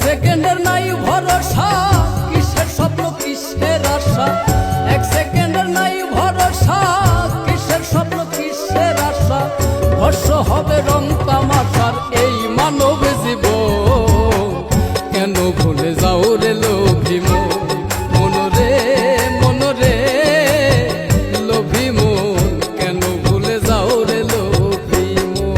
সেকেন্ডের নাই ভরসা, কিসের স্বপ্ন কিসের আশা। এক সেকেন্ডের নাই ভরসা, কিসের স্বপ্ন কিসের আশা। ভস্য হবে রং তামাশার এই মানব জীবন, কেন ভুলে যাও রে লোভী মন। মনরে মনরে লোভী মন, কেন ভুলে যাও রে লোভী মন।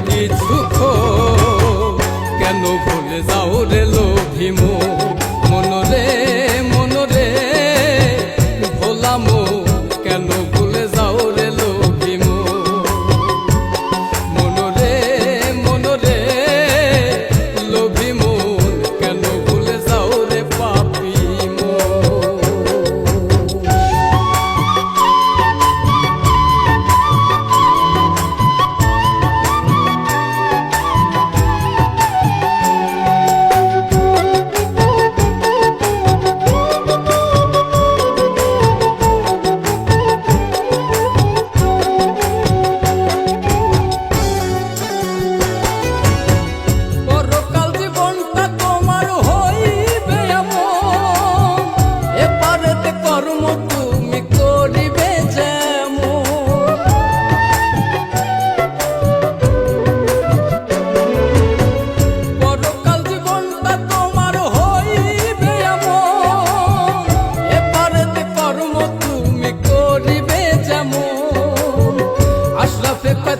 কিছু কেন ভুলে যাও রে লোভী মন। মনরে মনরে ভোলা মন, কেন ভুলে যাও রে লোভী মন। মনরে মনরে লোভী মন, কেন ভুলে যাও রে পাপী মন।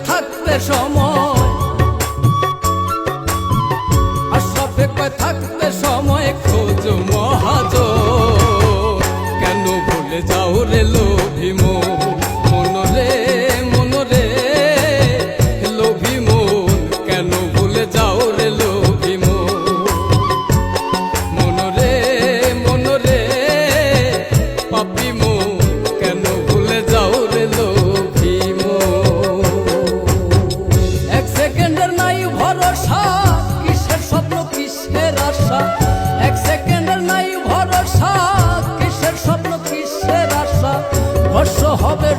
থাকতে সময় আশরাফে কয় থাকতে সময় খোঁজ মহাজন, কেন ভুলে যাও রে লোভী মন। মনরে মনরে লোভী মন, কেন ভুলে যাও রে লোভী মন। মনরে মনরে পাপী মন, কেন ভুলে যাও রে লোভী মন। এক সেকেন্ডের নাই ভরসা, কিসের স্বপ্ন কিসের আশা। এক সেকেন্ডের নাই ভরসা, কিসের স্বপ্ন কিসের আশা। ভস্য হবে